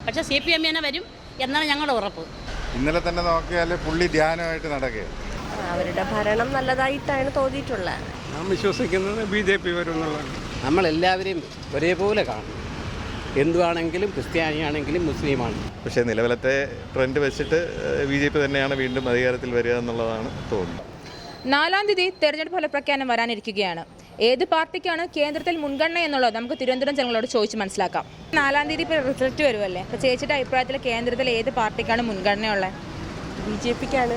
പക്ഷേ CPM തന്നെ വരും എന്നാണ് ഞങ്ങളുടെ ഉറപ്പ്. ഇന്നലെ തന്നെ നോക്കിയാൽ പുള്ളി ധ്യാനമായിട്ട് നടക്കുകയാണ്. അവരുടെ ഭരണം നല്ലതായിട്ടാണ് തോന്നിയിട്ടുള്ളത്. ഞാൻ വിശ്വസിക്കുന്നത് BJP വരും എന്നുള്ളതാണ്. നമ്മളെല്ലാവരെയും ഒരേപോലെ കാണും. ഹിന്ദുവാണെങ്കിലും ക്രിസ്ത്യാനിയാണെങ്കിലും മുസ്ലിമാണ്. പക്ഷേ നിലവിലത്തെ ട്രെൻഡ് വെച്ചിട്ട് BJP തന്നെയാണ് വീണ്ടും അധികാരത്തിൽ വരിക എന്നുള്ളതാണ് തോന്നുന്നത്. 4-ാം തീയതി തെരഞ്ഞെടുപ്പ് ഫലപ്രഖ്യാപനം വരാനിരിക്കുകയാണ്. ഏത് പാർട്ടിക്കാണ് കേന്ദ്രത്തിൽ മുൻഗണന എന്നുള്ളത് നമുക്ക് തിരുവനന്തപുരം ജനങ്ങളോട് ചോദിച്ച് മനസ്സിലാക്കാം. 4-ാം തീയതി ഇപ്പോൾ റിസൾട്ട് വരുമല്ലേ, അപ്പോൾ ചേച്ചിയുടെ അഭിപ്രായത്തിൽ കേന്ദ്രത്തിൽ ഏത് പാർട്ടിക്കാണ് മുൻഗണനയുള്ളത്? BJPക്കാണ്.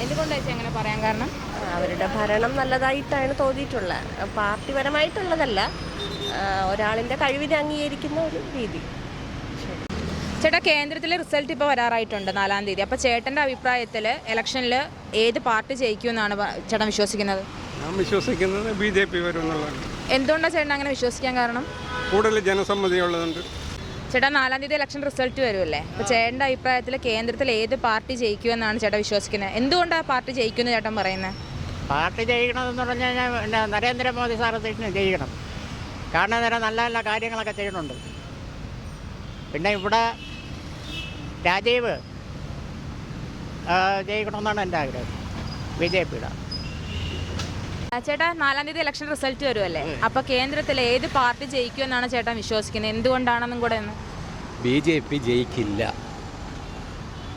എന്തുകൊണ്ടാണ് ചേച്ചി അങ്ങനെ പറയാൻ കാരണം? അവരുടെ ഭരണം നല്ലതായിട്ടാണ് തോന്നിയിട്ടുള്ളത്. പാർട്ടിപരമായിട്ടുള്ളതല്ല, ഒരാളിൻ്റെ കഴിവിനെ അംഗീകരിക്കുന്ന ഒരു രീതി. ചേട്ടാ, കേന്ദ്രത്തിലെ റിസൾട്ട് ഇപ്പോൾ വരാറായിട്ടുണ്ട് 4-ാം തീയതി. അപ്പോൾ ചേട്ടൻ്റെ അഭിപ്രായത്തിൽ ഇലക്ഷനിൽ ഏത് പാർട്ടി ജയിക്കുമെന്നാണ് ചേട്ടൻ വിശ്വസിക്കുന്നത്? ഞാൻ വിശ്വസിക്കുന്നത് BJP വരും എന്നുള്ളതാണ്. എന്തുകൊണ്ടാണ് ചേട്ടൻ അങ്ങനെ വിശ്വസിക്കാൻ കാരണം? കൂടുതൽ ജനസമ്മതി ഉള്ളതുണ്ട്. ചേട്ടാ, 4-ാം തീയതി ഇലക്ഷൻ റിസൾട്ട് വരുമല്ലേ, അപ്പോൾ ചേട്ടൻ്റെ അഭിപ്രായത്തിൽ കേന്ദ്രത്തിൽ ഏത് പാർട്ടി ജയിക്കുമെന്നാണ് ചേട്ടൻ വിശ്വസിക്കുന്നത്? എന്തുകൊണ്ടാണ് പാർട്ടി ജയിക്കുമെന്ന് ചേട്ടൻ പറയുന്നത്? പാർട്ടി ജയിക്കണമെന്ന് പറഞ്ഞു കഴിഞ്ഞാൽ നരേന്ദ്രമോദി സാർ ജയിക്കണം. കാരണം നേരം നല്ല നല്ല കാര്യങ്ങളൊക്കെ ചെയ്യുന്നുണ്ട്. പിന്നെ ഇവിടെ രാജീവ് ജയിക്കണമെന്നാണ് എൻ്റെ ആഗ്രഹം, BJPയുടെ. ചേട്ടാ, 4-ാം തീയതി ഇലക്ഷൻ റിസൾട്ട് വരുമല്ലേ, അപ്പോൾ കേന്ദ്രത്തിൽ ഏത് പാർട്ടി ജയിക്കുമെന്നാണ് ചേട്ടൻ വിശ്വസിക്കുന്നത്? എന്തുകൊണ്ടാണെന്നും കൂടെ ഒന്ന്. BJP ജയിക്കില്ല.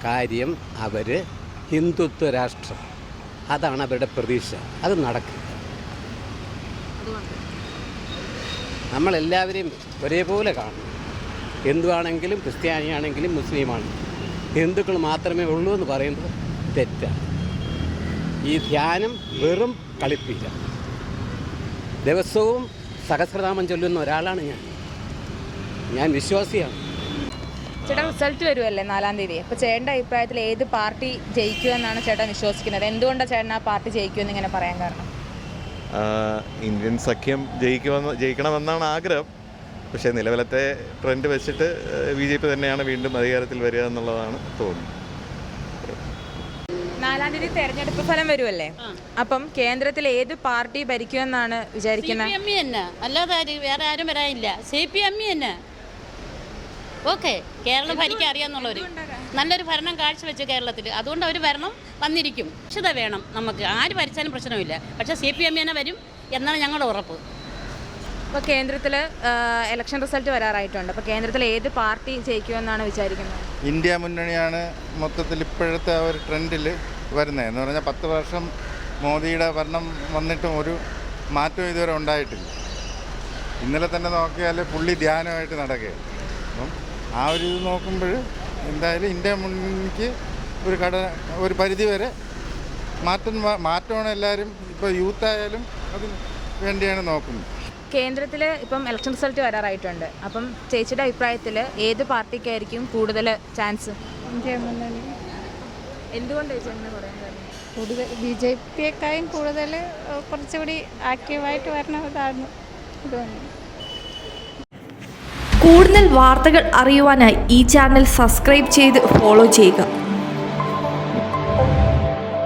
കാര്യം അവർ ഹിന്ദുത്വ രാഷ്ട്രം, അതാണ് അവരുടെ പ്രതീക്ഷ. അത് നടക്കില്ല. നമ്മളെല്ലാവരെയും ഒരേപോലെ കാണും. ഹിന്ദുവാണെങ്കിലും ക്രിസ്ത്യാനിയാണെങ്കിലും മുസ്ലിമാണ്. ഹിന്ദുക്കൾ മാത്രമേ ഉള്ളൂ എന്ന് പറയുന്നത് തെറ്റാണ്. ഈ ധ്യാനം വെറും കളിപ്പില്ല. ദിവസവും സഹസ്രനാമം ചൊല്ലുന്ന ഒരാളാണ് ഞാൻ വിശ്വാസിയാണ്. ചേട്ടാ, റിസൾട്ട് വരുമല്ലേ 4-ാം തീയതി, അപ്പോൾ ചേട്ടൻ്റെ അഭിപ്രായത്തിൽ ഏത് പാർട്ടി ജയിക്കുമെന്നാണ് ചേട്ടൻ വിശ്വസിക്കുന്നത്? എന്തുകൊണ്ടാണ് ചേട്ടൻ ആ പാർട്ടി ജയിക്കുമെന്ന് ഇങ്ങനെ പറയാൻ കാരണം? ഇന്ത്യൻ സഖ്യം ജയിക്കണമെന്നാണ് ആഗ്രഹം. പക്ഷേ നിലവിലത്തെ ട്രെൻഡ് വെച്ചിട്ട് BJP തന്നെയാണ് വീണ്ടും അധികാരത്തിൽ വരിക എന്നുള്ളതാണ് തോന്നുന്നത്. 4-ാം തീയതി തെരഞ്ഞെടുപ്പ് ഫലം വരുമല്ലേ, അപ്പം കേന്ദ്രത്തിൽ ഏത് പാർട്ടി ഭരിക്കുമെന്നാണ് വിചാരിക്കുന്നത്? CPM തന്നെ, അല്ലാതെ വേറെ ആരും വരാനില്ല. CPM തന്നെ. ഓക്കെ, കേരളം ഭരിക്കാൻ അറിയാമെന്നുള്ളവർ നല്ലൊരു ഭരണം കാഴ്ചവെച്ചു കേരളത്തിൽ. അതുകൊണ്ട് അവർ വരണം, വന്നിരിക്കും. പക്ഷേ വേണം, നമുക്ക് ആര് ഭരിച്ചാലും പ്രശ്നമില്ല. പക്ഷേ CPM തന്നെ വരും എന്നാണ് ഞങ്ങളുടെ ഉറപ്പ്. ഇപ്പോൾ കേന്ദ്രത്തിൽ ഇലക്ഷൻ റിസൾട്ട് വരാറായിട്ടുണ്ട്. അപ്പോൾ കേന്ദ്രത്തിൽ ഏത് പാർട്ടി ജയിക്കുമെന്നാണ് വിചാരിക്കുന്നത്? ഇന്ത്യ മുന്നണിയാണ് മൊത്തത്തിൽ ഇപ്പോഴത്തെ ഒരു ട്രെൻഡിൽ വരുന്നത്. എന്ന് പറഞ്ഞാൽ 10 വർഷം മോദിയുടെ ഭരണം വന്നിട്ടും ഒരു മാറ്റവും ഇതുവരെ ഉണ്ടായിട്ടില്ല. ഇന്നലെ തന്നെ നോക്കിയാൽ പുള്ളി ധ്യാനമായിട്ട് നടക്കുകയാണ്. അപ്പം ആ ഒരു ഇത് നോക്കുമ്പോൾ എന്തായാലും ഇന്ത്യ മുന്നണിക്ക് ഒരു പരിധി വരെ മാറ്റമാണ് എല്ലാവരും. ഇപ്പോൾ യൂത്തായാലും അതിന് വേണ്ടിയാണ് നോക്കുന്നത്. കേന്ദ്രത്തിൽ ഇപ്പം ഇലക്ഷൻ റിസൾട്ട് വരാറായിട്ടുണ്ട്. അപ്പം ചേച്ചിയുടെ അഭിപ്രായത്തിൽ ഏത് പാർട്ടിക്കായിരിക്കും കൂടുതൽ ചാൻസ്? ഇന്ത്യ മുന്നണി. എന്തുകൊണ്ട് ചേച്ചി എന്ന് പറയാൻ കാരണം? കൂടുതൽ BJPയെക്കാളും കൂടുതൽ കുറച്ചുകൂടി ആക്റ്റീവായിട്ട് വരണതാണ് ഇതുകൊണ്ട്. കൂടുതൽ വാർത്തകൾ അറിയുവാനായി ഈ ചാനൽ സബ്സ്ക്രൈബ് ചെയ്ത് ഫോളോ ചെയ്യുക.